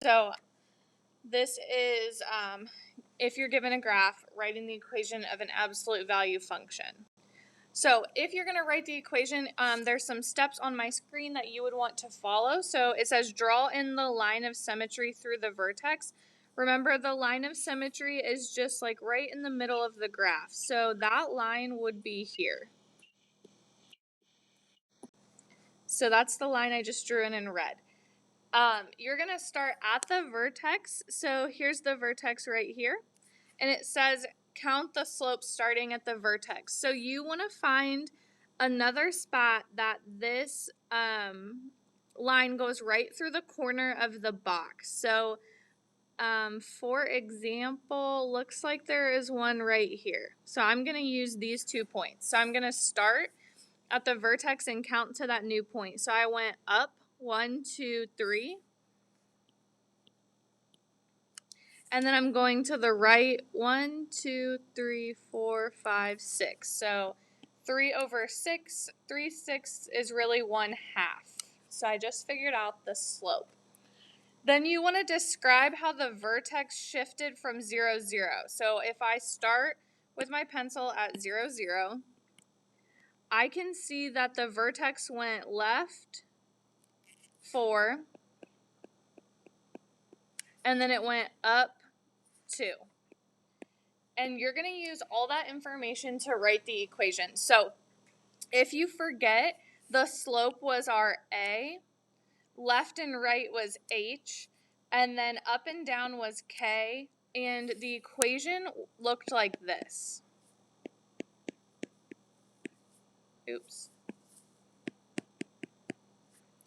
So this is, if you're given a graph, writing the equation of an absolute value function. So if you're going to write the equation, there's some steps on my screen that you would want to follow. So it says draw in the line of symmetry through the vertex. Remember, the line of symmetry is just like right in the middle of the graph. So that line would be here. So that's the line I just drew in red. You're going to start at the vertex. So here's the vertex right here. And it says count the slope starting at the vertex. So you want to find another spot that this line goes right through the corner of the box. So for example, looks like there is one right here. So I'm going to use these 2 points. So I'm going to start at the vertex and count to that new point. So I went up 1, 2, 3. And then I'm going to the right 1, 2, 3, 4, 5, 6. So 3/6, 3/6 is really 1/2. So I just figured out the slope. Then you want to describe how the vertex shifted from 0, 0. So if I start with my pencil at 0, 0, I can see that the vertex went left 4, and then it went up 2. And you're going to use all that information to write the equation. So if you forget, the slope was our A, left and right was H, and then up and down was K, and the equation looked like this. Oops.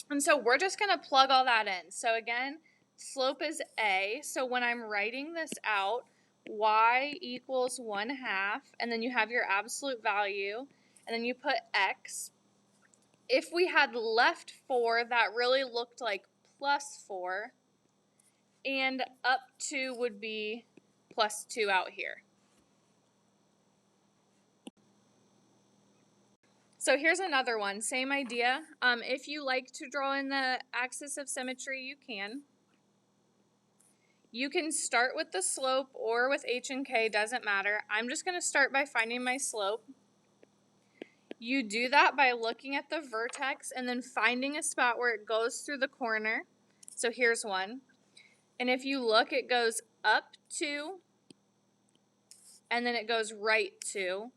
And so we're just going to plug all that in. So again, slope is A, so when I'm writing this out, y equals 1/2, and then you have your absolute value, and then you put x. If we had left 4, that really looked like +4, and up 2 would be +2 out here. So here's another one, same idea. If you like to draw in the axis of symmetry, you can. You can start with the slope or with H and K, doesn't matter. I'm just going to start by finding my slope. You do that by looking at the vertex and then finding a spot where it goes through the corner. So here's one. And if you look, it goes up 2, and then it goes right 2.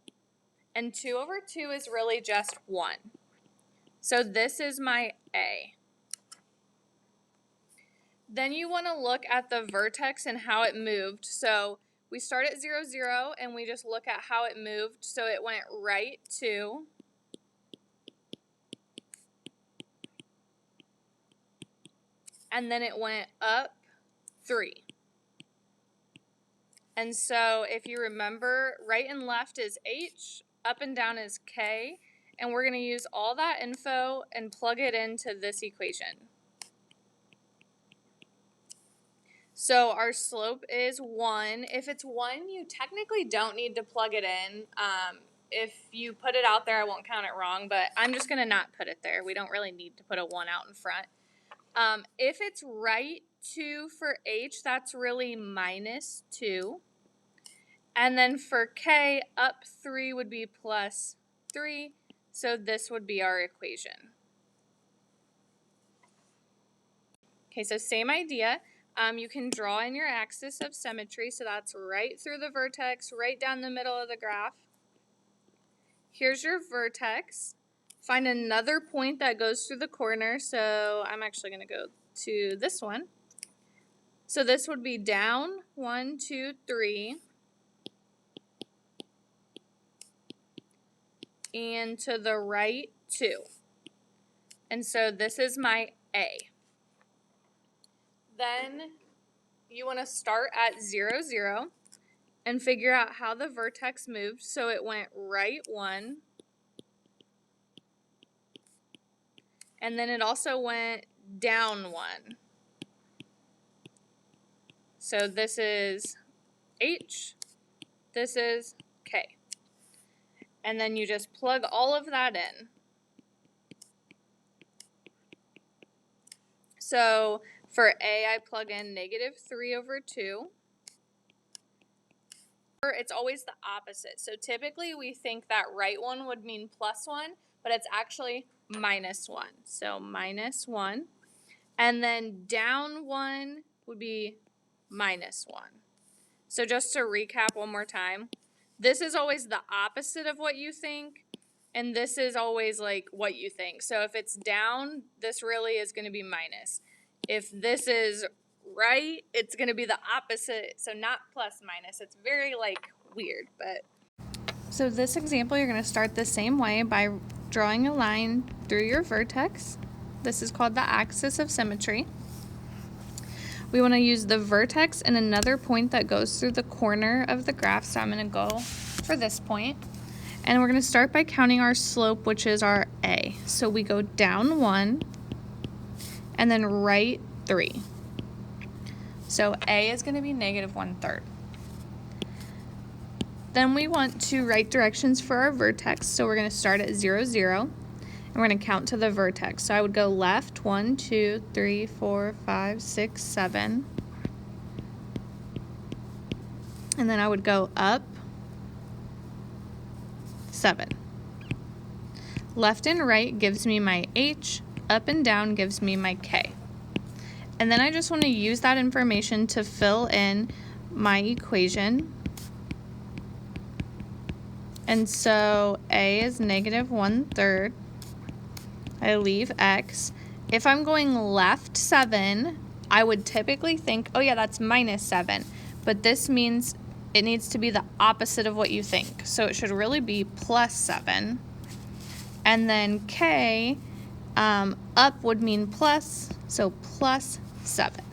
And 2/2 is really just 1. So this is my A. Then you want to look at the vertex and how it moved. So we start at 0, 0, and we just look at how it moved. So it went right 2. And then it went up 3. And so if you remember, right and left is H, up and down is K, and we're going to use all that info and plug it into this equation. So our slope is 1. If it's 1, you technically don't need to plug it in. If you put it out there, I won't count it wrong, but I'm just going to not put it there. We don't really need to put a 1 out in front. If it's right 2 for H, that's really -2. And then for K, up 3 would be +3. So this would be our equation. Okay, so same idea. You can draw in your axis of symmetry, so that's right through the vertex, right down the middle of the graph. Here's your vertex. Find another point that goes through the corner, so I'm actually going to go to this one. So this would be down 1, 2, 3, and to the right 2. And so this is my A. Then you want to start at 0, 0 and figure out how the vertex moved. So it went right 1, and then it also went down 1. So this is H, this is K. And then you just plug all of that in. So For A, I plug in -3/2. It's always the opposite. So typically we think that right one would mean +1, but it's actually -1. So -1. And then down 1 would be -1. So just to recap one more time, this is always the opposite of what you think, and this is always like what you think. So if it's down, this really is going to be minus. If this is right, it's going to be the opposite. So not plus minus. It's very like weird, but. So this example, you're going to start the same way by drawing a line through your vertex. This is called the axis of symmetry. We want to use the vertex and another point that goes through the corner of the graph. So I'm going to go for this point. And we're going to start by counting our slope, which is our A. So we go down 1 and then right 3. So A is going to be -1/3. Then we want to write directions for our vertex. So we're going to start at 0, 0. And we're going to count to the vertex. So I would go left 1, 2, 3, 4, 5, 6, 7. And then I would go up 7. Left and right gives me my H, up and down gives me my K. And then I just want to use that information to fill in my equation. And so A is -1/3. I leave X. If I'm going left 7, I would typically think, oh yeah, that's -7. But this means it needs to be the opposite of what you think. So it should really be +7. And then K, up would mean plus, so +7.